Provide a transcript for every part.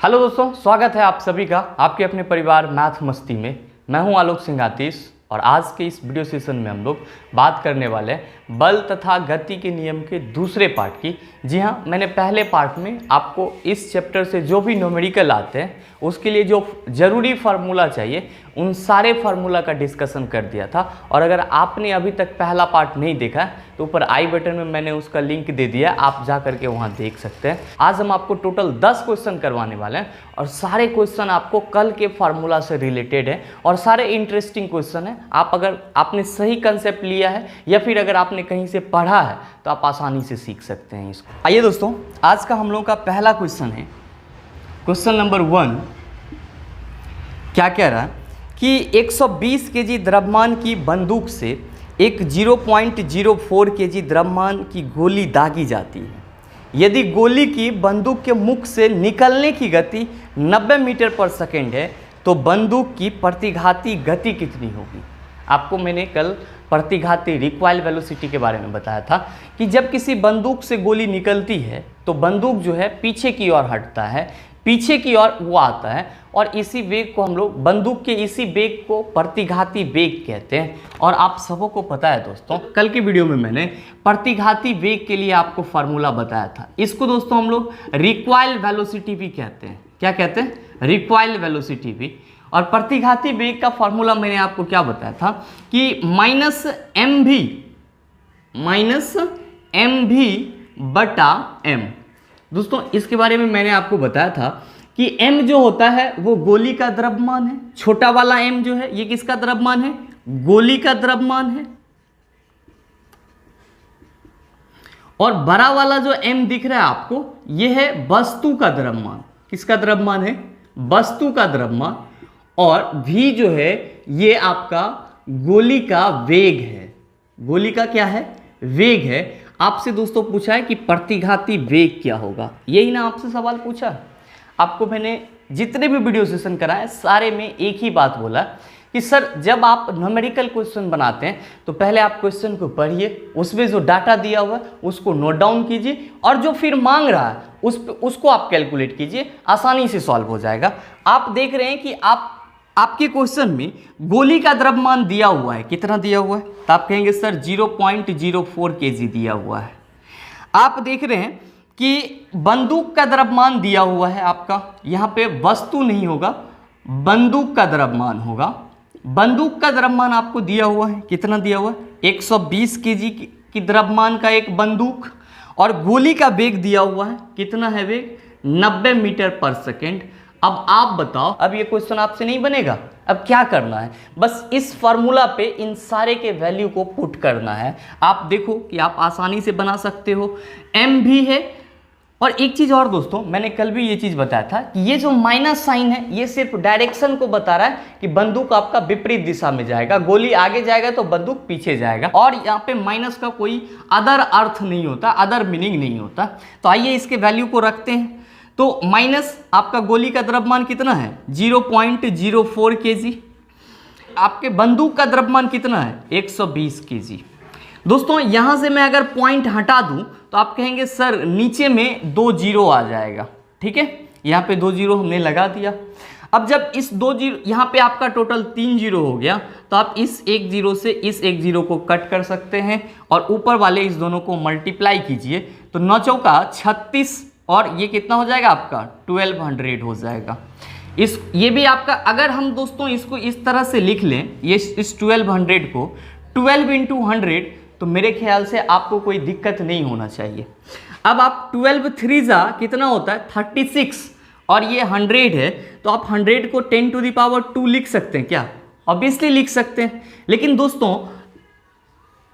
Hello दोस्तों, स्वागत है आप सभी का आपके अपने परिवार मैथ मस्ती में। मैं हूं आलोक सिंह आतिश और आज के इस वीडियो सेशन में हम लोग बात करने वाले हैं बल तथा गति के नियम के दूसरे पार्ट की। जी हां, मैंने पहले पार्ट में आपको इस चैप्टर से जो भी न्यूमेरिकल आते हैं उसके लिए जो ज़रूरी फार्मूला चाहिए उन सारे फार्मूला का डिस्कशन कर दिया था। और अगर आपने अभी तक पहला पार्ट नहीं देखा है तो ऊपर आई बटन में मैंने उसका लिंक दे दिया है, आप जा करके वहाँ देख सकते हैं। आज हम आपको टोटल 10 क्वेश्चन करवाने वाले हैं और सारे क्वेश्चन आपको कल के फार्मूला से रिलेटेड है और सारे इंटरेस्टिंग क्वेश्चन हैं। आप अगर आपने सही कंसेप्ट लिया है या फिर अगर आपने कहीं से पढ़ा है तो आप आसानी से सीख सकते हैं इसको। आइए दोस्तों, आज का हम लोगों का पहला क्वेश्चन है क्वेश्चन नंबर 1। क्या कह रहा है कि 120 केजी द्रव्यमान की बंदूक से एक 0.04 केजी द्रव्यमान की गोली दागी जाती है। यदि गोली की बंदूक के मुख से निकलने की गति 90 मीटर पर सेकेंड है तो बंदूक की प्रतिघाती गति कितनी होगी। आपको मैंने कल प्रतिघाती रिकॉइल वेलोसिटी के बारे में बताया था कि जब किसी बंदूक से गोली निकलती है तो बंदूक जो है पीछे की ओर हटता है, पीछे की ओर वो आता है और इसी वेग को हम लोग बंदूक के इसी वेग को प्रतिघाती वेग कहते हैं। और आप सबों को पता है दोस्तों, कल की वीडियो में मैंने प्रतिघाती वेग के लिए आपको फार्मूला बताया था। इसको दोस्तों हम लोग रिकॉइल वेलोसिटी भी कहते हैं। क्या कहते हैं? रिकॉइल वेलोसिटी भी। और प्रतिघाती वेग का फार्मूला मैंने आपको क्या बताया था कि माइनस एम भी बटा एम। दोस्तों इसके बारे में मैंने आपको बताया था कि m जो होता है वो गोली का द्रव्यमान है। छोटा वाला m जो है ये किसका द्रव्यमान है? गोली का द्रव्यमान है। और बड़ा वाला जो m दिख रहा है आपको ये है वस्तु का द्रव्यमान। किसका द्रव्यमान है? वस्तु का द्रव्यमान। और v जो है ये आपका गोली का वेग है। गोली का क्या है? वेग है। आपसे दोस्तों पूछा है कि प्रतिघाती वेग क्या होगा, यही ना आपसे सवाल पूछा। आपको मैंने जितने भी वीडियो सेशन कराए सारे में एक ही बात बोला कि सर जब आप न्यूमेरिकल क्वेश्चन बनाते हैं तो पहले आप क्वेश्चन को पढ़िए, उसमें जो डाटा दिया हुआ है उसको नोट डाउन कीजिए और जो फिर मांग रहा है उसको आप कैलकुलेट कीजिए, आसानी से सॉल्व हो जाएगा। आप देख रहे हैं कि आपके क्वेश्चन में गोली का द्रव्यमान दिया हुआ है। कितना दिया हुआ है? तो आप कहेंगे सर 0.04 केजी दिया हुआ है। आप देख रहे हैं कि बंदूक का द्रव्यमान दिया हुआ है आपका, यहाँ पे वस्तु नहीं होगा, बंदूक का द्रव्यमान होगा। बंदूक का द्रव्यमान आपको दिया हुआ है। कितना दिया हुआ है? 120 केजी की द्रव्यमान का एक बंदूक। और गोली का वेग दिया हुआ है। कितना है वेग? 90 मीटर पर सेकेंड। अब आप बताओ, अब ये क्वेश्चन आपसे नहीं बनेगा। अब क्या करना है? बस इस फार्मूला पे इन सारे के वैल्यू को पुट करना है। आप देखो कि आप आसानी से बना सकते हो। m भी है। और एक चीज़ और दोस्तों, मैंने कल भी ये चीज़ बताया था कि ये जो माइनस साइन है ये सिर्फ डायरेक्शन को बता रहा है कि बंदूक आपका विपरीत दिशा में जाएगा, गोली आगे जाएगा तो बंदूक पीछे जाएगा। और यहाँ पे माइनस का कोई अदर अर्थ नहीं होता, अदर मीनिंग नहीं होता। तो आइए इसके वैल्यू को रखते हैं। तो माइनस आपका गोली का द्रव्यमान कितना है? 0.04 केजी। आपके बंदूक का द्रव्यमान कितना है? 120 केजी। दोस्तों यहां से मैं अगर पॉइंट हटा दूं तो आप कहेंगे सर नीचे में 2 जीरो आ जाएगा। ठीक है, यहां पे 2 जीरो हमने लगा दिया। अब जब इस 2 जीरो यहां पे आपका टोटल 3 जीरो हो गया तो आप इस 1 जीरो से इस 1 जीरो को कट कर सकते हैं और ऊपर वाले इस दोनों को मल्टीप्लाई कीजिए तो 9 चौका 36 और ये कितना हो जाएगा आपका? 1200 हो जाएगा। ये भी आपका, अगर हम दोस्तों इसको इस तरह से लिख लें, ये इस 1200 को 12 इंटू 100 तो मेरे ख्याल से आपको कोई दिक्कत नहीं होना चाहिए। अब आप 12 3 कितना होता है? 36 और ये 100 है तो आप 100 को 10 टू द पावर 2 लिख सकते हैं क्या? ऑब्वियसली लिख सकते हैं। लेकिन दोस्तों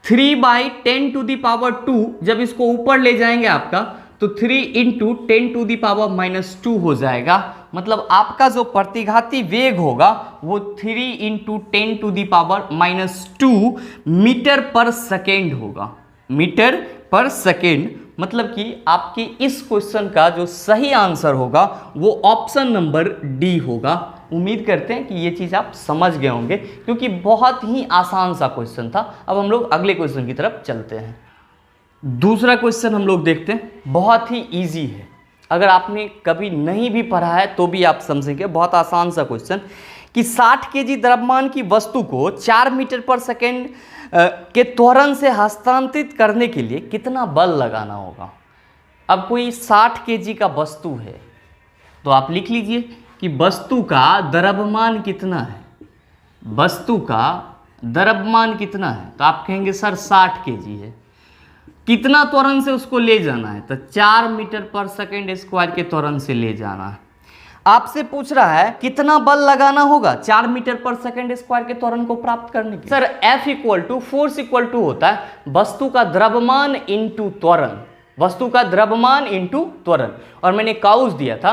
3/10 टू द पावर 2 जब इसको ऊपर ले जाएंगे आपका तो 3 इंटू 10 टू द पावर -2 हो जाएगा। मतलब आपका जो प्रतिघाती वेग होगा वो 3 into 10 to the power -2 metre per second होगा। मीटर पर सेकेंड मतलब कि आपकी इस क्वेश्चन का जो सही आंसर होगा वो ऑप्शन नंबर डी होगा। उम्मीद करते हैं कि ये चीज़ आप समझ गए होंगे क्योंकि बहुत ही आसान सा क्वेश्चन था। अब हम लोग अगले क्वेश्चन की तरफ चलते हैं। दूसरा क्वेश्चन हम लोग देखते हैं, बहुत ही इजी है। अगर आपने कभी नहीं भी पढ़ा है तो भी आप समझेंगे, बहुत आसान सा क्वेश्चन, कि 60 केजी द्रव्यमान की वस्तु को 4 मीटर पर सेकेंड के त्वरण से हस्तांतरित करने के लिए कितना बल लगाना होगा। अब कोई 60 केजी का वस्तु है तो आप लिख लीजिए कि वस्तु का द्रव्यमान कितना है, वस्तु का द्रव्यमान कितना है, तो आप कहेंगे सर 60 केजी है, कितना त्वरण से उसको ले जाना है, तो 4 मीटर पर सेकेंड स्क्वायर के त्वरण से ले जाना है। आपसे पूछ रहा है कितना बल लगाना होगा 4 मीटर पर सेकेंड स्क्वायर के त्वरण को प्राप्त करने के लिए। Sir F equal to force equal to होता है वस्तु का द्रव्यमान इंटू त्वरण, वस्तु का द्रव्यमान इंटू त्वरण। और मैंने काउस दिया था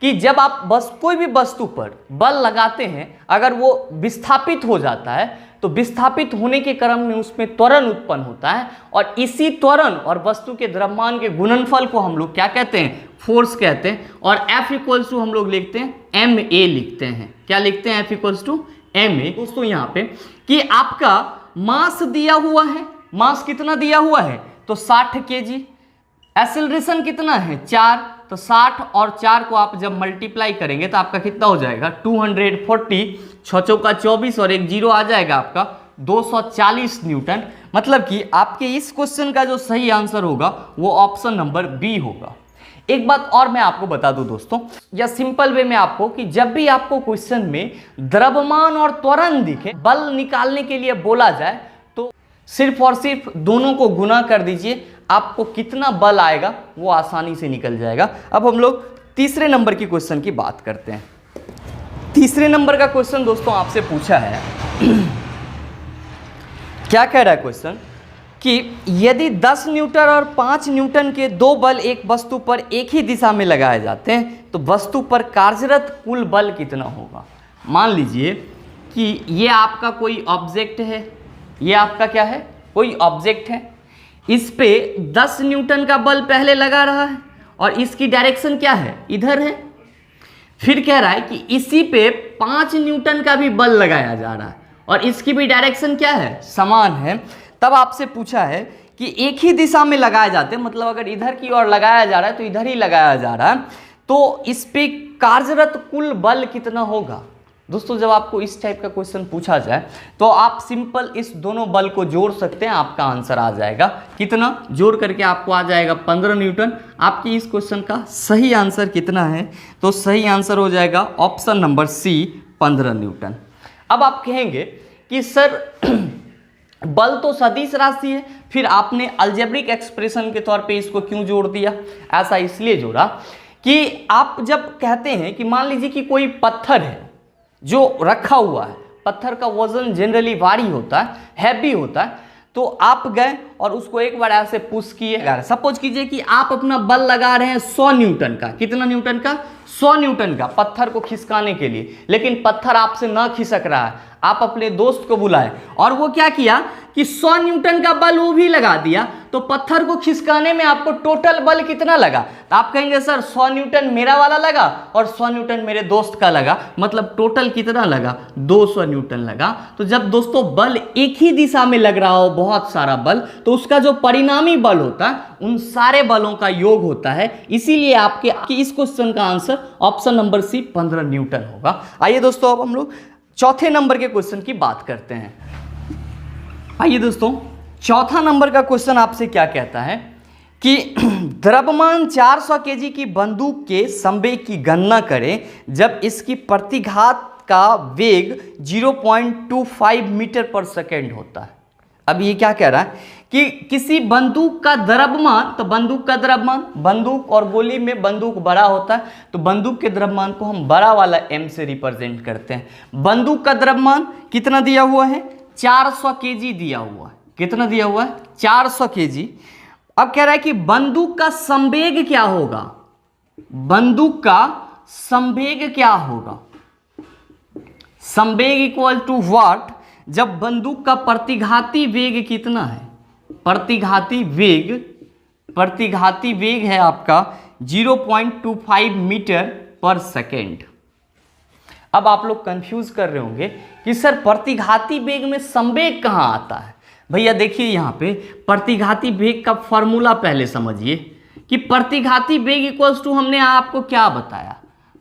कि जब आप बस कोई भी वस्तु पर बल लगाते हैं, अगर वो विस्थापित हो जाता है तो विस्थापित होने के क्रम में उसमें त्वरण उत्पन्न होता है, और इसी त्वरण और वस्तु के द्रव्यमान के गुणनफल को हम लोग क्या कहते हैं, फोर्स कहते हैं। और F इक्वल्स टू हम लोग लिखते हैं ma लिखते हैं, क्या लिखते हैं, F इक्वल्स टू ma। दोस्तों यहाँ पे कि आपका मास दिया हुआ है, मास कितना दिया हुआ है, तो 60 kg, एक्सेलरेशन कितना है 4, तो 60 और 4 को आप जब मल्टीप्लाई करेंगे तो आपका कितना हो जाएगा 240, 6 चौका 24 और एक जीरो आ जाएगा आपका 240 न्यूटन। मतलब कि आपके इस क्वेश्चन का जो सही आंसर होगा वो ऑप्शन नंबर बी होगा। एक बात और मैं आपको बता दूं दोस्तों, या सिंपल वे में आपको, कि जब भी आपको क्वेश्चन में द्रव्यमान और त्वरण दिखे, बल निकालने के लिए बोला जाए, तो सिर्फ और सिर्फ दोनों को गुना कर दीजिए, आपको कितना बल आएगा वो आसानी से निकल जाएगा। अब हम लोग तीसरे नंबर की क्वेश्चन की बात करते हैं। तीसरे नंबर का क्वेश्चन दोस्तों आपसे पूछा है क्या कह रहा है क्वेश्चन, कि यदि 10 न्यूटन और 5 न्यूटन के दो बल एक वस्तु पर एक ही दिशा में लगाए जाते हैं तो वस्तु पर कार्यरत कुल बल कितना होगा। मान लीजिए कि ये आपका कोई ऑब्जेक्ट है, ये आपका क्या है, कोई ऑब्जेक्ट है, इस पे 10 न्यूटन का बल पहले लगा रहा है और इसकी डायरेक्शन क्या है, इधर है। फिर कह रहा है कि इसी पे 5 न्यूटन का भी बल लगाया जा रहा है और इसकी भी डायरेक्शन क्या है, समान है। तब आपसे पूछा है कि एक ही दिशा में लगाए जाते हैं, मतलब अगर इधर की ओर लगाया जा रहा है तो इधर ही लगाया जा रहा है, तो इस पे कार्यरत कुल बल कितना होगा। दोस्तों जब आपको इस टाइप का क्वेश्चन पूछा जाए तो आप सिंपल इस दोनों बल को जोड़ सकते हैं, आपका आंसर आ जाएगा कितना, जोड़ करके आपको आ जाएगा 15 न्यूटन। आपकी इस क्वेश्चन का सही आंसर कितना है, तो सही आंसर हो जाएगा ऑप्शन नंबर सी 15 न्यूटन। अब आप कहेंगे कि सर बल तो सदिश राशि है, फिर आपने अलजेब्रिक एक्सप्रेशन के तौर पे इसको क्यों जोड़ दिया। ऐसा इसलिए जोड़ा कि आप जब कहते हैं कि मान लीजिए कि कोई पत्थर है जो रखा हुआ है, पत्थर का वजन जनरली भारी होता है, हैवी होता है, तो आप गए और उसको एक बार ऐसे पुश किए। सपोज कीजिए कि आप अपना बल लगा रहे हैं 100 न्यूटन का, कितना न्यूटन का, 100 न्यूटन का पत्थर को खिसकाने के लिए, लेकिन पत्थर आपसे ना खिसक रहा है। आप अपने दोस्त को बुलाए और वो क्या किया कि 100 न्यूटन का बल वो भी लगा दिया, तो पत्थर को खिसकाने में आपको टोटल बल कितना लगा। तो आप कहेंगे सर 100 न्यूटन मेरा वाला लगा और 100 न्यूटन मेरे दोस्त का लगा, मतलब टोटल कितना लगा, 200 न्यूटन लगा। तो जब दोस्तों बल एक ही दिशा में लग रहा हो, बहुत सारा बल, तो उसका जो परिणामी बल होता है उन सारे बलों का योग होता है। इसीलिए आपके इस क्वेश्चन का answer option number C 15 newton होगा। आइए दोस्तों अब हम लोग चौथे नंबर के क्वेश्चन की बात करते हैं। आइए दोस्तों चौथा नंबर का क्वेश्चन आपसे क्या कहता है कि द्रव्यमान 400 केजी की बंदूक के संवेग की गणना करें जब इसकी प्रतिघात का वेग 0.25 मीटर पर सेकेंड होता है। अब ये क्या कह रहा है कि किसी बंदूक का द्रव्यमान, तो बंदूक का द्रव्यमान, बंदूक और गोली में बंदूक बड़ा होता है तो बंदूक के द्रव्यमान को हम बड़ा वाला m से रिप्रेजेंट करते हैं। बंदूक का द्रव्यमान कितना दिया हुआ है, 400 केजी दिया हुआ है। कितना दिया हुआ है, 400 केजी। अब कह रहा है कि बंदूक का संवेग क्या होगा, बंदूक का संवेग क्या होगा, संवेग इक्वल टू व्हाट, जब बंदूक का प्रतिघाती वेग कितना है, प्रतिघाती वेग है आपका 0.25 मीटर पर सेकेंड। अब आप लोग कंफ्यूज कर रहे होंगे कि सर प्रतिघाती वेग में संवेग कहाँ आता है। भैया देखिए यहाँ पे प्रतिघाती वेग का फॉर्मूला पहले समझिए कि प्रतिघाती वेग इक्वल्स टू हमने आपको क्या बताया,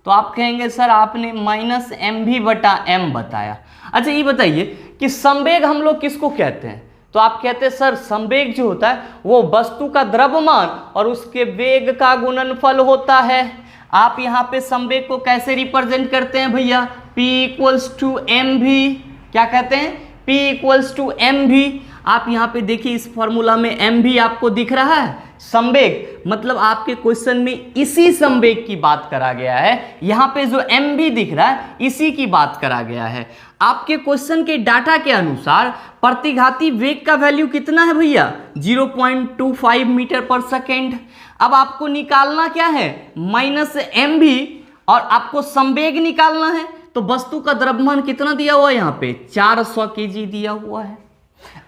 तो आप कहेंगे सर आपने माइनस एम वी बटा एम बताया। अच्छा ये बताइए कि संवेग हम लोग किसको कहते हैं, तो आप कहते हैं सर संवेग जो होता है वो वस्तु का द्रव्यमान और उसके वेग का गुणनफल होता है। आप यहाँ पे संवेग को कैसे रिप्रेजेंट करते हैं भैया, P equals to M V, क्या कहते हैं P equals to M V. आप यहाँ पे देखिए इस फॉर्मूला में एम भी आपको दिख रहा है, संवेग मतलब आपके क्वेश्चन में इसी संवेग की बात करा गया है, यहाँ पे जो एम भी दिख रहा है इसी की बात करा गया है। आपके क्वेश्चन के डाटा के अनुसार प्रतिघाती वेग का वैल्यू कितना है भैया, 0.25 मीटर पर सेकेंड। अब आपको निकालना क्या है, माइनस एम भी, और आपको संवेग निकालना है, तो वस्तु का द्रव्यमान कितना दिया हुआ है यहाँ पे 400 केजी दिया हुआ है।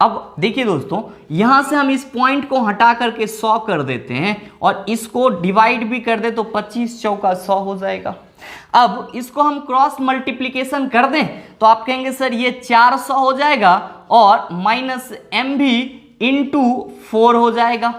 अब देखिए दोस्तों यहां से हम इस पॉइंट को हटा करके 100 कर देते हैं और इसको डिवाइड भी कर दे तो 25 चौका 100 हो जाएगा। अब इसको हम क्रॉस मल्टीप्लीकेशन कर दें तो आप कहेंगे सर ये 400 हो जाएगा और माइनस एम भी इंटू 4 हो जाएगा।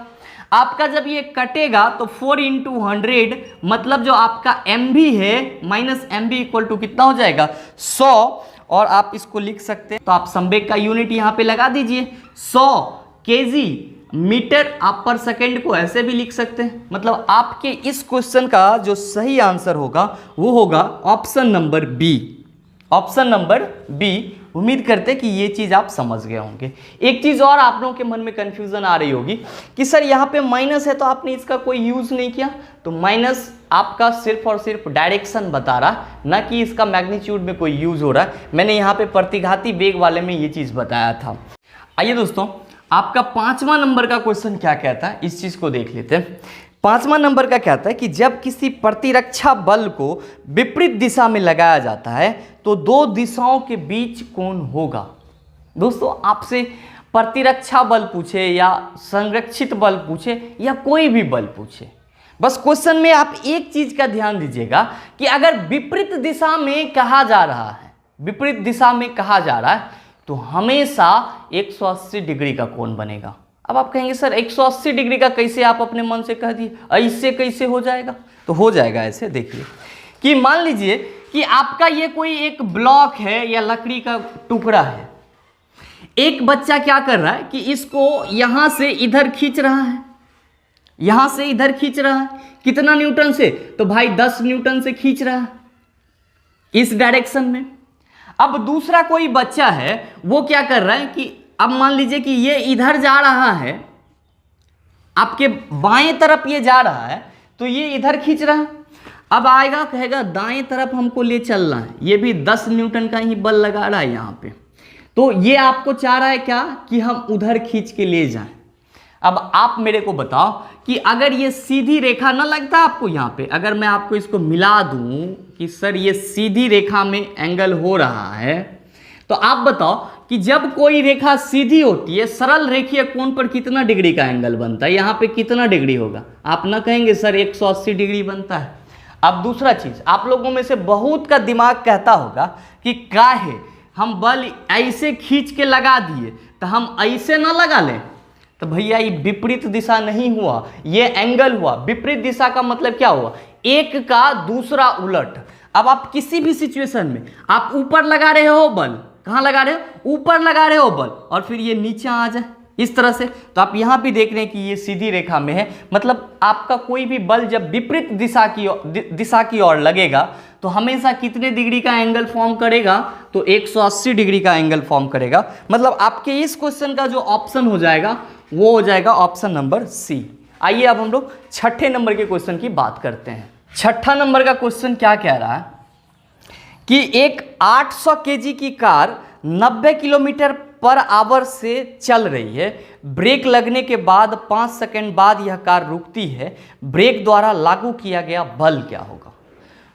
आपका जब ये कटेगा तो 4 इंटू 100 मतलब जो आपका एम भी है माइनस एम भी इक्वल टू कितना हो जाएगा 100, और आप इसको लिख सकते हैं, तो आप संवेग का यूनिट यहाँ पे लगा दीजिए 100 केजी मीटर, आप पर सेकेंड को ऐसे भी लिख सकते हैं। मतलब आपके इस क्वेश्चन का जो सही आंसर होगा वो होगा option number B, option number B. उम्मीद करते हैं कि ये चीज़ आप समझ गए होंगे। एक चीज़ और आप लोगों के मन में कन्फ्यूज़न आ रही होगी कि सर यहाँ पे माइनस है तो आपने इसका कोई यूज़ नहीं किया, तो माइनस आपका सिर्फ और सिर्फ डायरेक्शन बता रहा, ना कि इसका मैग्नीट्यूड में कोई यूज़ हो रहा है। मैंने यहाँ पे प्रतिघाती वेग वाले में ये चीज़ बताया था। आइए दोस्तों आपका 5वां नंबर का क्वेश्चन क्या कहता है इस चीज़ को देख लेते हैं। 5वां नंबर का कहता है कि जब किसी प्रतिरक्षा बल को विपरीत दिशा में लगाया जाता है तो दो दिशाओं के बीच कौन होगा। दोस्तों आपसे प्रतिरक्षा बल पूछे या संरक्षित बल पूछे या कोई भी बल पूछे, बस क्वेश्चन में आप एक चीज का ध्यान दीजिएगा कि अगर विपरीत दिशा में कहा जा रहा है, विपरीत दिशा में कहा जा रहा है तो हमेशा 180 डिग्री का कोण बनेगा। अब आप कहेंगे सर 180 डिग्री का कैसे आप अपने मन से कह दिए, ऐसे कैसे हो जाएगा, तो हो जाएगा ऐसे। देखिए कि मान लीजिए कि आपका ये कोई एक ब्लॉक है या लकड़ी का टुकड़ा है, एक बच्चा क्या कर रहा है कि इसको यहां से इधर खींच रहा है, यहां से इधर खींच रहा है, कितना न्यूटन से, तो भाई 10 न्यूटन से खींच रहा है इस डायरेक्शन में। अब दूसरा कोई बच्चा है वो क्या कर रहा है कि अब मान लीजिए कि ये इधर जा रहा है, आपके बाएं तरफ ये जा रहा है तो ये इधर खींच रहा है। अब आएगा कहेगा दाएं तरफ हमको ले चलना है, ये भी 10 न्यूटन का ही बल लगा रहा है यहाँ पे, तो ये आपको चाह रहा है क्या कि हम उधर खींच के ले जाएं। अब आप मेरे को बताओ कि अगर ये सीधी रेखा ना लगता आपको यहाँ पे, अगर मैं आपको इसको मिला दूं कि सर ये सीधी रेखा में एंगल हो रहा है, तो आप बताओ कि जब कोई रेखा सीधी होती है सरल रेखीय कोण पर कितना डिग्री का एंगल बनता है, यहाँ पे कितना डिग्री होगा, आप ना कहेंगे सर 180 डिग्री बनता है। अब दूसरा चीज आप लोगों में से बहुत का दिमाग कहता होगा कि काहे हम बल ऐसे खींच के लगा दिए तो हम ऐसे ना लगा लें, तो भैया ये विपरीत दिशा नहीं हुआ, ये एंगल हुआ। विपरीत दिशा का मतलब क्या हुआ, एक का दूसरा उलट। अब आप किसी भी सिचुएशन में आप ऊपर लगा रहे हो बल, कहाँ लगा रहे हो, ऊपर लगा रहे हो बल, और फिर ये नीचे आ जाए इस तरह से, तो आप यहाँ भी देख रहे हैं कि ये सीधी रेखा में है। मतलब आपका कोई भी बल जब विपरीत दिशा की ओर लगेगा तो हमेशा कितने डिग्री का एंगल फॉर्म करेगा, तो 180 डिग्री का एंगल फॉर्म करेगा। मतलब आपके इस क्वेश्चन का जो ऑप्शन हो जाएगा वो हो जाएगा ऑप्शन नंबर सी। आइए अब हम लोग 6ठे नंबर के क्वेश्चन की बात करते हैं। 6ठा नंबर का क्वेश्चन क्या कह रहा है कि एक 800 केजी की कार 90 किलोमीटर पर आवर से चल रही है, ब्रेक लगने के बाद 5 सेकंड बाद यह कार रुकती है, ब्रेक द्वारा लागू किया गया बल क्या होगा।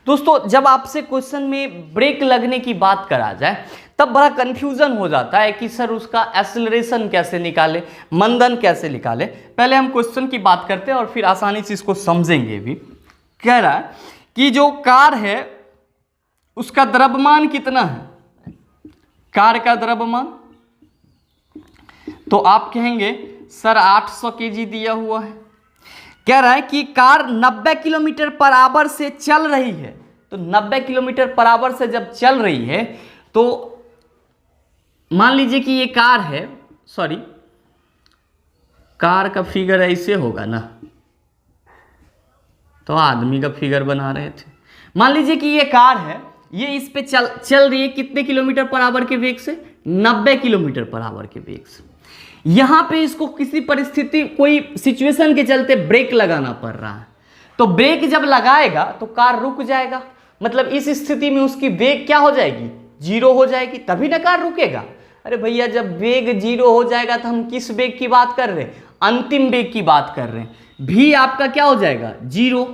दोस्तों जब आपसे क्वेश्चन में ब्रेक लगने की बात करा जाए तब बड़ा कंफ्यूजन हो जाता है कि सर उसका एक्सेलरेशन कैसे निकाले, मंदन कैसे निकाले। पहले हम क्वेश्चन की बात करते हैं और फिर आसानी से इसको समझेंगे भी। कह रहा है कि जो कार है उसका द्रव्यमान कितना है, कार का द्रव्यमान, तो आप कहेंगे सर 800 केजी दिया हुआ है। कह रहा है कि कार 90 किलोमीटर पर आवर से चल रही है। तो 90 किलोमीटर पर आवर से जब चल रही है तो मान लीजिए कि ये कार है, सॉरी कार का फिगर ऐसे होगा ना, तो आदमी का फिगर बना रहे थे। मान लीजिए कि ये कार है, ये इस पे चल रही है कितने किलोमीटर पर आवर के वेग से, 90 किलोमीटर पर आवर के वेग से। यहां पे इसको किसी परिस्थिति, कोई सिचुएशन के चलते ब्रेक लगाना पड़ रहा है, तो ब्रेक जब लगाएगा तो कार रुक जाएगा। मतलब इस स्थिति में उसकी वेग क्या हो जाएगी, 0 हो जाएगी, तभी ना कार रुकेगा। अरे भैया जब वेग 0 हो जाएगा तो हम किस वेग की बात कर रहे हैं, अंतिम वेग की बात कर रहे हैं। भी आपका क्या हो जाएगा, 0।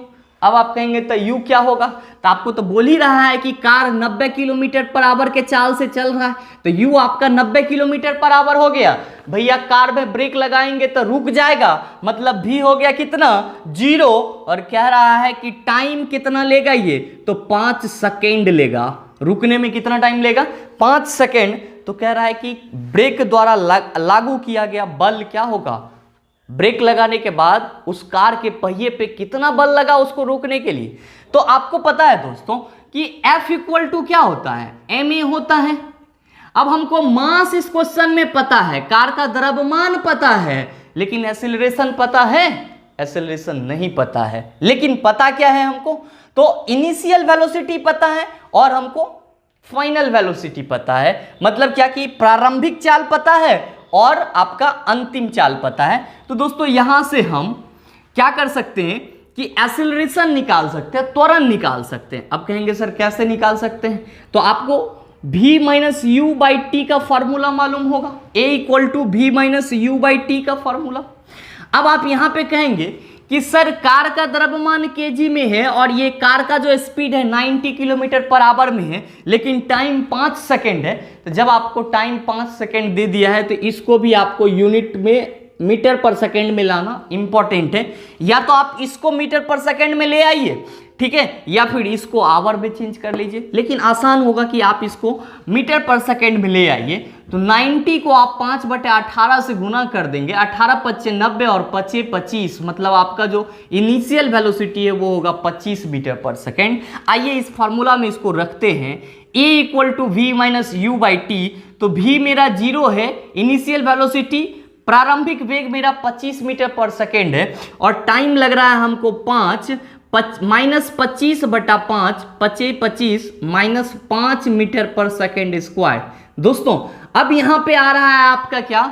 अब आप कहेंगे तो यू क्या होगा, तो आपको तो बोल ही रहा है कि कार 90 किलोमीटर पर आवर के चाल से चल रहा है, तो यू आपका 90 किलोमीटर पर आवर हो गया। भैया कार में ब्रेक लगाएंगे तो रुक जाएगा, मतलब भी हो गया कितना, 0। और कह रहा है कि टाइम कितना लेगा ये, तो 5 सेकेंड लेगा। रुकने में कितना टाइम लेगा, 5 सेकेंड। तो कह रहा है कि ब्रेक द्वारा लागू किया गया बल क्या होगा, ब्रेक लगाने के बाद उस कार के पहिए पे कितना बल लगा उसको रोकने के लिए। तो आपको पता है दोस्तों कि F इक्वल टू क्या होता है, ma होता है। अब हमको मास इस क्वेश्चन में पता है, कार का द्रव्यमान पता है, लेकिन एक्सेलरेशन पता है, एक्सेलरेशन नहीं पता है। लेकिन पता क्या है हमको, तो इनिशियल वेलोसिटी पता है और हमको फाइनल वेलोसिटी पता है। मतलब क्या कि प्रारंभिक चाल पता है और आपका अंतिम चाल पता है। तो दोस्तों यहां से हम क्या कर सकते हैं कि एक्सेलरेशन निकाल सकते हैं, त्वरण निकाल सकते हैं। अब कहेंगे सर कैसे निकाल सकते हैं, तो आपको v minus u by t का फॉर्मूला मालूम होगा, a equal to v minus u by t का फॉर्मूला। अब आप यहां पे कहेंगे कि सर कार का द्रव्यमान केजी में है और ये कार का जो स्पीड है 90 किलोमीटर पर आवर में है, लेकिन टाइम 5 सेकेंड है। तो जब आपको टाइम 5 सेकेंड दे दिया है तो इसको भी आपको यूनिट में मीटर पर सेकेंड में लाना इंपॉर्टेंट है। या तो आप इसको मीटर पर सेकेंड में ले आइए, ठीक है, या फिर इसको आवर में चेंज कर लीजिए, लेकिन आसान होगा कि आप इसको मीटर पर सेकेंड में ले आइए। तो 90 को आप 5/18 से गुना कर देंगे, 18 × 90 और 5 25, मतलब आपका जो इनिशियल वेलोसिटी है वो होगा 25 मीटर पर सेकेंड। आइए इस फार्मूला में इसको रखते हैं, a equal to v minus u by t. तो v मेरा 0 है, इनिशियल वेलोसिटी, प्रारंभिक वेग मेरा 25 मीटर पर सेकेंड है और टाइम लग रहा है हमको 5 minus 25/5, 25 minus 5 metre per second square. दोस्तों अब यहां पे आ रहा है आपका क्या,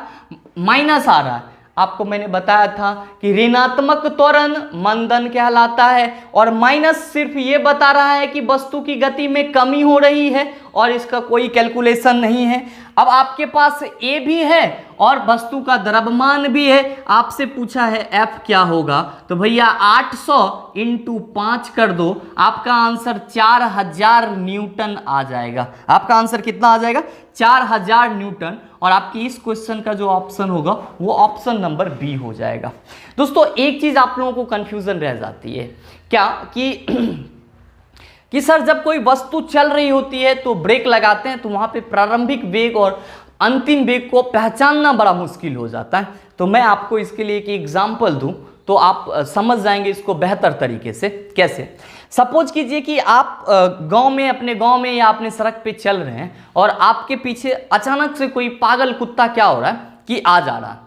माइनस आ रहा है। आपको मैंने बताया था कि ऋणात्मक त्वरण मंदन कहलाता है और माइनस सिर्फ ये बता रहा है कि वस्तु की गति में कमी हो रही है और इसका कोई कैलकुलेशन नहीं है। अब आपके पास ए भी है और वस्तु का द्रव्यमान भी है, आपसे पूछा है एफ क्या होगा, तो भैया 800 × 5 कर दो, आपका आंसर 4000 न्यूटन आ जाएगा। आपका आंसर कितना आ जाएगा, 4000 न्यूटन। और आपकी इस क्वेश्चन का जो ऑप्शन होगा वो ऑप्शन नंबर बी हो जाएगा। दोस्तों एक चीज आप लोगों को कंफ्यूजन रह जाती है क्या कि सर जब कोई वस्तु चल रही होती है तो ब्रेक लगाते हैं तो वहां पे प्रारंभिक वेग और अंतिम वेग को पहचानना बड़ा मुश्किल हो जाता है। तो मैं आपको इसके लिए एक एग्जांपल दूं तो आप समझ जाएंगे इसको बेहतर तरीके से। कैसे, सपोज कीजिए कि आप गांव में, अपने गांव में या अपने सड़क पे चल रहे हैं और आपके पीछे अचानक से कोई पागल कुत्ता क्या हो रहा है कि आ जा रहा है।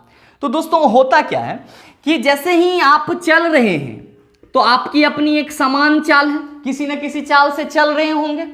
तो दोस्तों होता क्या है कि जैसे ही आप चल रहे हैं तो आपकी अपनी एक समान चाल है, किसी न किसी चाल से चल रहे होंगे।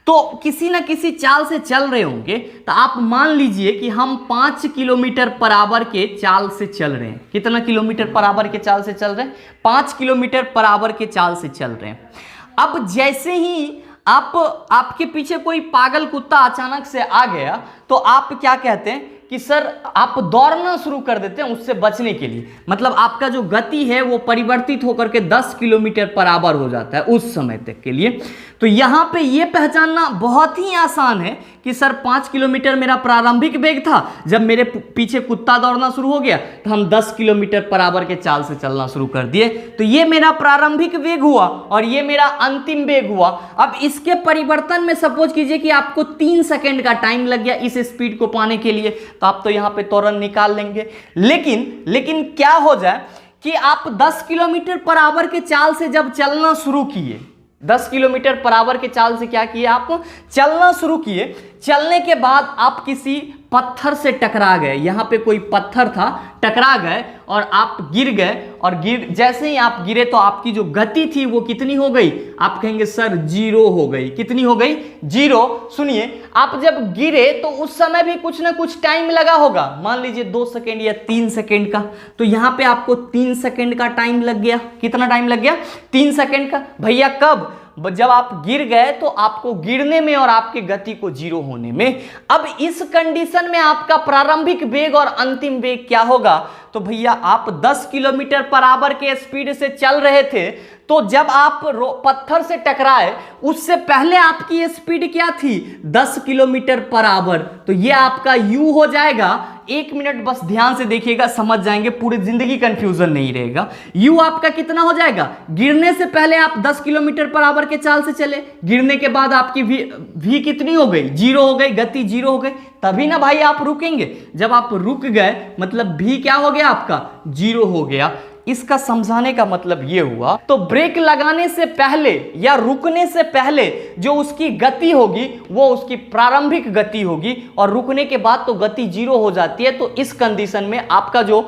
तो किसी न किसी चाल से चल रहे होंगे तो आप मान लीजिए कि हम 5 किलोमीटर पर आवर के चाल से चल रहे हैं। कितना किलोमीटर पर आवर के चाल से चल रहे हैं, 5 किलोमीटर पर आवर के चाल से चल रहे हैं। अब जैसे ही आपके पीछे कोई पागल कुत्ता अचानक से आ गया तो आप क्या कहते हैं कि सर आप दौड़ना शुरू कर देते हैं उससे बचने के लिए। मतलब आपका जो गति है वो परिवर्तित होकर के 10 किलोमीटर पर आवर हो जाता है उस समय तक के लिए। तो यहाँ पे ये पहचानना बहुत ही आसान है कि सर 5 किलोमीटर मेरा प्रारंभिक वेग था, जब मेरे पीछे कुत्ता दौड़ना शुरू हो गया तो हम 10 किलोमीटर पर आवर के चाल से चलना शुरू कर दिए। तो ये मेरा प्रारंभिक वेग हुआ और ये मेरा अंतिम वेग हुआ। अब इसके परिवर्तन में सपोज कीजिए कि आपको 3 सेकेंड का टाइम लग गया इस स्पीड को पाने के लिए, तो आप तो यहाँ पे त्वरण निकाल लेंगे। लेकिन क्या हो जाए कि आप 10 किलोमीटर पर आवर के चाल से जब चलना शुरू किए, 10 किलोमीटर पर आवर के चाल से क्या किए आप, चलना शुरू किए। चलने के बाद आप किसी पत्थर से टकरा गए, यहाँ पे कोई पत्थर था, टकरा गए और आप गिर गए। और जैसे ही आप गिरे तो आपकी जो गति थी वो कितनी हो गई, आप कहेंगे सर 0 हो गई। कितनी हो गई, 0। सुनिए, आप जब गिरे तो उस समय भी कुछ ना कुछ टाइम लगा होगा, मान लीजिए 2 सेकेंड या 3 सेकेंड का, तो यहाँ पे आपको 3 सेकेंड का टाइम लग गया। कितना टाइम लग गया, 3 सेकेंड का। भैया कब, जब आप गिर गए तो आपको गिरने में और आपकी गति को 0 होने में। अब इस कंडीशन में आपका प्रारंभिक वेग और अंतिम वेग क्या होगा, तो भैया आप 10 किलोमीटर पर आवर के स्पीड से चल रहे थे, तो जब आप पत्थर से टकराए उससे पहले आपकी स्पीड क्या थी, 10 किलोमीटर पर आवर। तो ये आपका u हो जाएगा। 1 मिनट बस ध्यान से देखिएगा, समझ जाएंगे, पूरी जिंदगी कंफ्यूजन नहीं रहेगा। u आपका कितना हो जाएगा, गिरने से पहले आप 10 किलोमीटर पर आवर के चाल से चले, गिरने के बाद आपकी v कितनी हो गई, 0 हो गई, गति 0 हो गई, तभी ना भाई आप रुकेंगे। जब आप रुक गए मतलब v क्या हो गया आपका, 0 हो गया। इसका समझाने का मतलब यह हुआ, तो ब्रेक लगाने से पहले या रुकने से पहले जो उसकी गति होगी वो उसकी प्रारंभिक गति होगी, और रुकने के बाद तो गति 0 हो जाती है। तो इस कंडीशन में आपका जो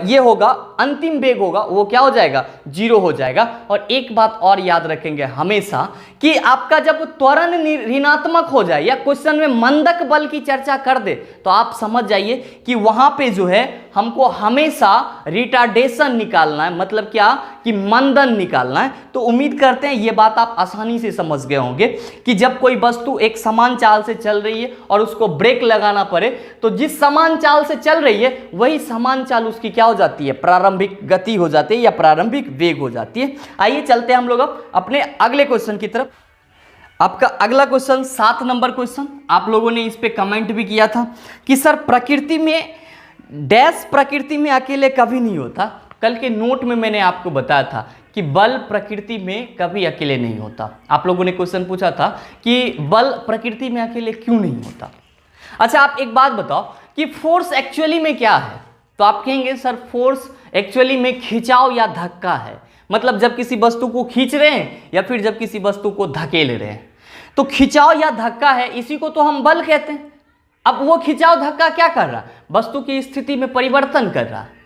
ये होगा अंतिम वेग होगा वो क्या हो जाएगा, 0 हो जाएगा। और एक बात और याद रखेंगे हमेशा कि आपका जब त्वरण ऋणात्मक हो जाए या क्वेश्चन में मंदक बल की चर्चा कर दे तो आप समझ जाइए कि वहां पे जो है हमको हमेशा रिटार्डेशन निकालना है, मतलब क्या कि मंदन निकालना है। तो उम्मीद करते हैं ये बात आप आसानी से समझ गए होंगे कि जब कोई वस्तु एक समान चाल से चल रही है और उसको ब्रेक लगाना पड़े तो जिस समान चाल से चल रही है वही समान चाल उसकी क्या हो जाती है, प्रारंभिक गति हो जाती है या प्रारंभिक वेग हो जाती है। आइए चलते हैं हम लोग अब अपने अगले क्वेश्चन की तरफ। आपका अगला क्वेश्चन 7 नंबर क्वेश्चन, आप लोगों ने इस पे कमेंट भी किया था कि सर प्रकृति में डैश प्रकृति में अकेले कभी नहीं होता। कल के नोट में मैंने आपको बताया था कि बल प्रकृति में कभी अकेले नहीं होता। आप लोगों ने क्वेश्चन पूछा था कि बल प्रकृति में अकेले क्यों नहीं होता। अच्छा आप एक बात बताओ कि फोर्स एक्चुअली में क्या है, तो आप कहेंगे सर फोर्स एक्चुअली में खिंचाव या धक्का है, मतलब जब किसी वस्तु को खींच रहे हैं या फिर जब किसी वस्तु को धकेल रहे हैं, तो खिंचाव या धक्का है, इसी को तो हम बल कहते हैं। अब वो खिंचाव धक्का क्या कर रहा है, वस्तु की स्थिति में परिवर्तन कर रहा है,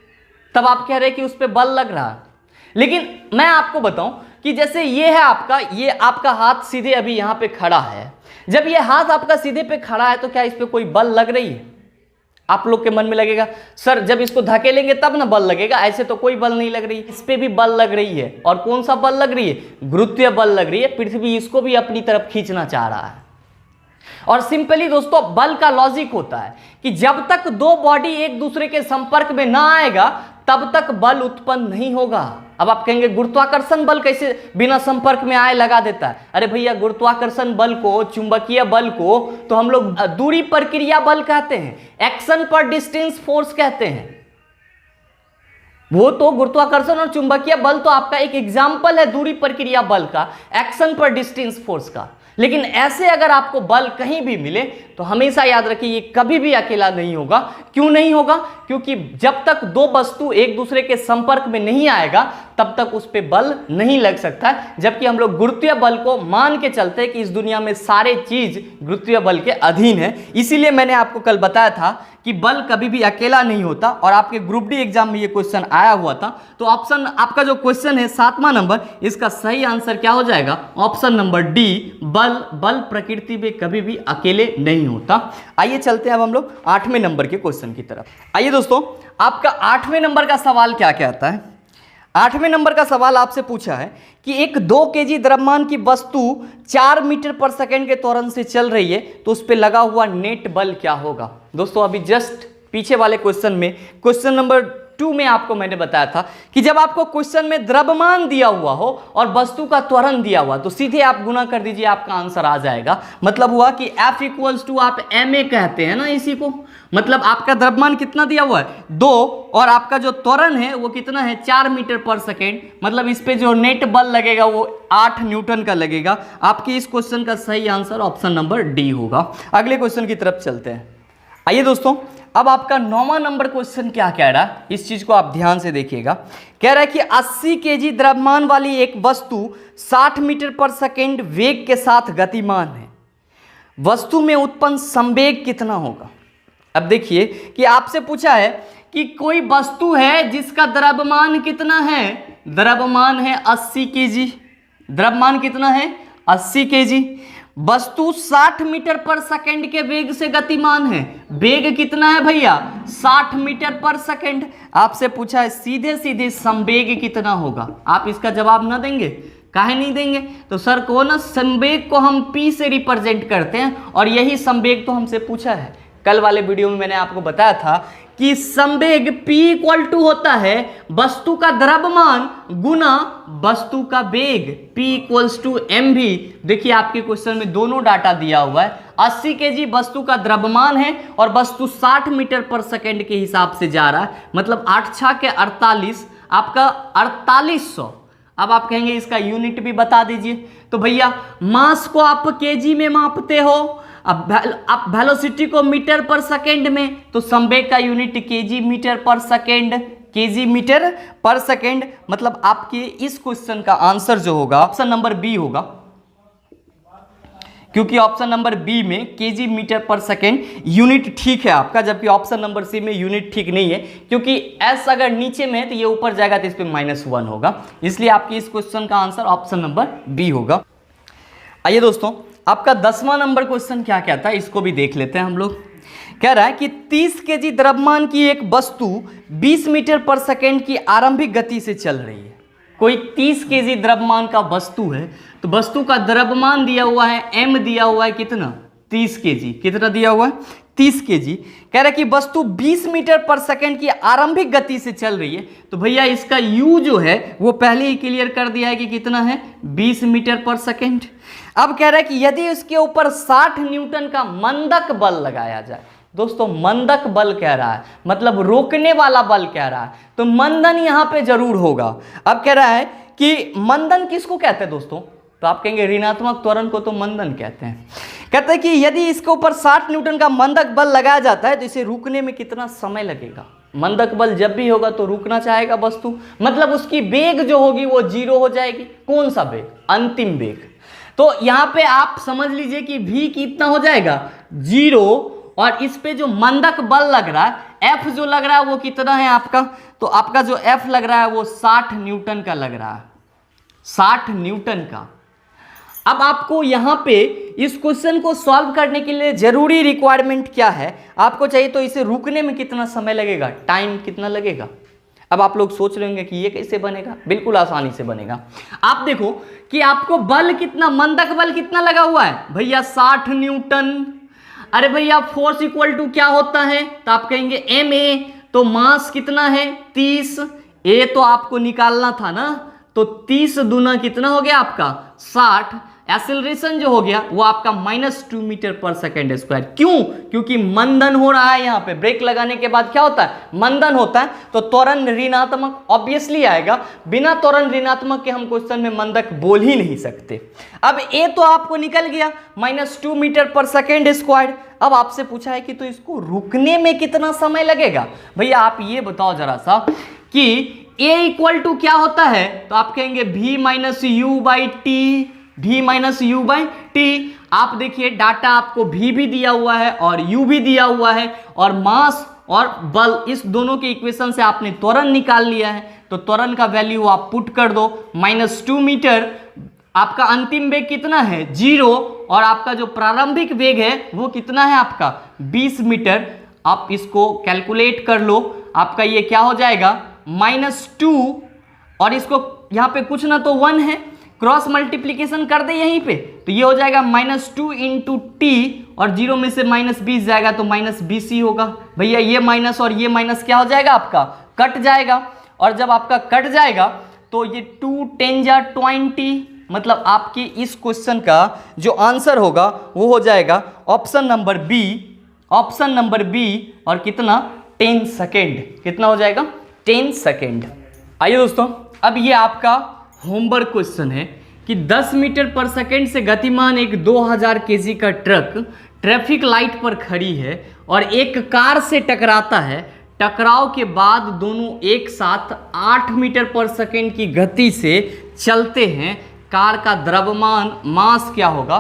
तब आप कह रहे हैं कि उस पर बल लग रहा है। लेकिन मैं आपको बताऊं कि जैसे ये है आपका, ये आपका हाथ सीधे अभी यहाँ पे खड़ा है, जब ये हाथ आपका सीधे पे खड़ा है तो क्या इस पे कोई बल लग रही है। आप लोग के मन में लगेगा सर जब इसको धकेलेंगे तब ना बल लगेगा, ऐसे तो कोई बल नहीं लग रही है। इस पे भी बल लग रही है, और कौन सा बल लग रही है, गुरुत्वीय बल लग रही है। पृथ्वी इसको भी अपनी तरफ खींचना चाह रहा है। और सिंपली दोस्तों बल का लॉजिक होता है कि जब तक दो बॉडी एक दूसरे के संपर्क में ना आएगा तब तक बल उत्पन्न नहीं होगा। अब आप कहेंगे गुरुत्वाकर्षण बल कैसे बिना संपर्क में आए लगा देता है। अरे भैया गुरुत्वाकर्षण बल को, चुंबकीय बल को तो हम लोग दूरी पर क्रिया बल कहते हैं, एक्शन पर डिस्टेंस फोर्स कहते हैं। वो तो गुरुत्वाकर्षण और चुंबकीय बल तो आपका एक एग्जाम्पल है दूरी पर क्रिया बल का, एक्शन पर डिस्टेंस फोर्स का। लेकिन ऐसे अगर आपको बल कहीं भी मिले तो हमेशा याद रखिए ये कभी भी अकेला नहीं होगा। क्यों नहीं होगा, क्योंकि जब तक दो वस्तु एक दूसरे के संपर्क में नहीं आएगा तब तक उस पर बल नहीं लग सकता है। जबकि हम लोग गुरुत्वीय बल को मान के चलते हैं कि इस दुनिया में सारे चीज गुरुत्वीय बल के अधीन है। इसीलिए मैंने आपको कल बताया था कि बल कभी भी अकेला नहीं होता, और आपके ग्रुप डी एग्जाम में ये क्वेश्चन आया हुआ था। तो ऑप्शन आपका जो क्वेश्चन है 7वां नंबर, इसका सही आंसर क्या हो जाएगा, ऑप्शन नंबर डी, बल प्रकृति में कभी भी अकेले नहीं होता। आइए चलते हैं अब हम लोग 8वें नंबर के क्वेश्चन की तरफ। आइए दोस्तों आपका 8वें नंबर का सवाल क्या कहता है। 8वें नंबर का सवाल आपसे पूछा है कि एक 2 kg द्रव्यमान की वस्तु 4 मीटर पर सेकंड के त्वरण से चल रही है तो उस पर लगा हुआ नेट बल क्या होगा। दोस्तों अभी जस्ट पीछे वाले क्वेश्चन में, क्वेश्चन नंबर 2 में आपको मैंने बताया था कि जब आपको क्वेश्चन में द्रव्यमान दिया हुआ हो और वस्तु का त्वरण दिया हुआ तो सीधे आप गुना कर दीजिए, आपका आंसर आ जाएगा। मतलब हुआ कि F = आप ma कहते हैं ना इसी को, मतलब आपका द्रव्यमान कितना दिया हुआ है 2, और आपका जो त्वरण है वो कितना है 4 मीटर पर सेकेंड, मतलब इस पे जो नेट बल लगेगा वो 8 न्यूटन का लगेगा। आपके इस क्वेश्चन का सही आंसर ऑप्शन नंबर डी होगा। अगले क्वेश्चन की तरफ चलते हैं। आइए दोस्तों अब आपका 9वां नंबर क्वेश्चन क्या कह रहा है, इस चीज को आप ध्यान से देखिएगा। कह रहा है कि 80 केजी द्रव्यमान वाली एक वस्तु 60 मीटर पर सेकेंड वेग के साथ गतिमान है, वस्तु में उत्पन्न संवेग कितना होगा। अब देखिए कि आपसे पूछा है कि कोई वस्तु है जिसका द्रव्यमान कितना है, द्रव्यमान है 80 केजी, द्रव्यमान कितना है 80 केजी, वस्तु 60 मीटर पर सेकंड के वेग से गतिमान है, वेग कितना है भैया 60 मीटर पर सेकंड। आपसे पूछा है सीधे सीधे संवेग कितना होगा, आप इसका जवाब ना देंगे, काहे नहीं देंगे, तो सर को ना संवेग को हम P से रिप्रेजेंट करते हैं और यही संवेग तो हमसे पूछा है। कल वाले वीडियो में मैंने आपको बताया था कि संवेग P इक्वल टू होता है वस्तु का द्रव्यमान गुना वस्तु का वेग, P इक्वल्स टू mv। देखिए आपके क्वेश्चन में दोनों डाटा दिया हुआ है, 80 केजी वस्तु का द्रव्यमान है और वस्तु 60 मीटर पर सेकंड के हिसाब से जा रहा है, मतलब 8 6 के 48, आपका 4800। अब आप कहेंगे इसका यूनिट भी बता दीजिए, तो भैया मास को आप केजी में मापते हो, अब आप वेलोसिटी को मीटर पर सेकेंड में, तो संवेग का unit KG metre per second, KG metre per second. मतलब आपके इस क्वेश्चन का आंसर जो होगा ऑप्शन नंबर बी होगा, क्योंकि ऑप्शन नंबर बी में KG metre per second unit ठीक है आपका, जबकि ऑप्शन नंबर सी में यूनिट ठीक नहीं है, क्योंकि एस अगर नीचे में है तो ये ऊपर जाएगा तो इस पर -1 होगा, इसलिए आपके इस क्वेश्चन का आंसर ऑप्शन नंबर बी होगा। आइए दोस्तों, आपका 10वां नंबर क्वेश्चन क्या कहता है, इसको भी देख लेते हैं हम लोग। कह रहा है कि 30 केजी द्रव्यमान की एक वस्तु 20 मीटर पर सेकेंड की आरंभिक गति से चल रही है। कोई 30 केजी द्रव्यमान का वस्तु है, तो वस्तु का द्रव्यमान दिया हुआ है m, दिया हुआ है कितना 30 केजी, कितना दिया हुआ है 30 केजी। कह रहा है कि वस्तु 20 मीटर पर सेकेंड की आरंभिक गति से चल रही है, तो भैया इसका u जो है वो पहले ही क्लियर कर दिया है कि कितना है 20 मीटर पर सेकेंड। अब कह रहा है कि यदि उसके ऊपर 60 न्यूटन का मंदक बल लगाया जाए, दोस्तों मंदक बल कह रहा है मतलब रोकने वाला बल कह रहा है, तो मंदन यहां पे जरूर होगा। अब कह रहा है कि मंदन किसको कहते हैं दोस्तों, तो आप कहेंगे ऋणात्मक त्वरण को तो मंदन कहते हैं। कहते हैं कि यदि इसके ऊपर 60 न्यूटन का मंदक बल लगाया जाता है तो इसे रुकने में कितना समय लगेगा। मंदक बल जब भी होगा तो रुकना चाहेगा वस्तु, मतलब उसकी वेग जो होगी वो 0 हो जाएगी। कौन सा वेग, अंतिम वेग। तो यहाँ पे आप समझ लीजिए कि v कितना हो जाएगा 0, और इस पे जो मंदक बल लग रहा है F जो लग रहा है वो कितना है आपका, तो आपका जो F लग रहा है वो 60 न्यूटन का लग रहा है, 60 न्यूटन का। अब आपको यहाँ पे इस क्वेश्चन को सॉल्व करने के लिए जरूरी रिक्वायरमेंट क्या है, आपको चाहिए तो इसे रुकने में कितना समय लगेगा, टाइम कितना लगेगा। अब आप लोग सोच रहे होंगे कि ये कैसे बनेगा, बिल्कुल आसानी से बनेगा। आप देखो कि आपको बल कितना, मंदक बल कितना लगा हुआ है भैया 60 न्यूटन। अरे भैया फोर्स इक्वल टू क्या होता है, तो आप कहेंगे ma, तो मास कितना है 30, a तो आपको निकालना था ना, तो 30 दूना कितना हो गया आपका 60। एक्सेलरेशन जो हो गया वो आपका -2 मीटर पर सेकेंड स्क्वायर। क्यों, क्योंकि मंदन हो रहा है, यहाँ पे ब्रेक लगाने के बाद क्या होता है मंदन होता है, तो त्वरण ऋणात्मक ऑब्वियसली आएगा। बिना त्वरण ऋणात्मक के हम क्वेश्चन में मंदक बोल ही नहीं सकते। अब ए तो आपको निकल गया -2 मीटर पर सेकेंड स्क्वायर। अब आपसे पूछा है कि तो इसको रुकने में कितना समय लगेगा। भैया आप ये बताओ जरा सा कि a इक्वल टू क्या होता है, तो आप कहेंगे v minus u by T, v minus u by T. आप देखिए डाटा आपको v भी दिया हुआ है और u भी दिया हुआ है, और मास और बल इस दोनों के इक्वेशन से आपने त्वरण निकाल लिया है, तो त्वरण का वैल्यू आप पुट कर दो -2 मीटर। आपका अंतिम वेग कितना है 0, और आपका जो प्रारंभिक वेग है वो कितना है आपका 20 मीटर। आप इसको कैलकुलेट कर लो, आपका ये क्या हो जाएगा -2, और इसको यहाँ पे कुछ ना तो 1 है, क्रॉस मल्टीप्लीकेशन कर दे यहीं पे, तो ये हो जाएगा -2 इंटू टी, और 0 में से -20 जाएगा तो -20 होगा। भैया ये माइनस और ये माइनस क्या हो जाएगा आपका कट जाएगा, और जब आपका कट जाएगा तो ये 2 10 जा 20, मतलब आपके इस क्वेश्चन का जो आंसर होगा वो हो जाएगा option number B, option number B, और कितना 10 सेकेंड, कितना हो जाएगा 10 सेकेंड। आइए दोस्तों, अब ये आपका होमवर्क क्वेश्चन है कि 10 मीटर पर सेकेंड से गतिमान एक 2000 केजी का ट्रक ट्रैफिक लाइट पर खड़ी है और एक कार से टकराता है। टकराव के बाद दोनों एक साथ 8 मीटर पर सेकेंड की गति से चलते हैं। कार का द्रव्यमान मास क्या होगा?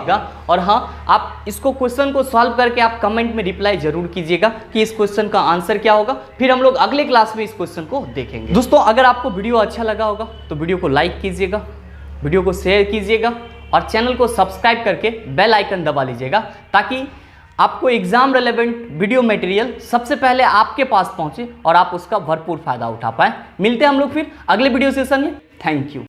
और हाँ, आप इसको क्वेश्चन को सॉल्व करके आप कमेंट में रिप्लाई जरूर कीजिएगा कि इस क्वेश्चन का आंसर क्या होगा। फिर हम लोग अगले क्लास में इस क्वेश्चन को देखेंगे। दोस्तों, अगर आपको वीडियो अच्छा लगा होगा तो वीडियो को लाइक कीजिएगा, वीडियो को शेयर कीजिएगा और चैनल को सब्सक्राइब करके बेल आइकन दबा लीजिएगा, ताकि आपको एग्जाम रेलेवेंट वीडियो मटेरियल सबसे पहले आपके पास पहुंचे और आप उसका भरपूर फायदा उठा पाएं। मिलते हैं हम लोग फिर अगले वीडियो सेशन में। Thank you.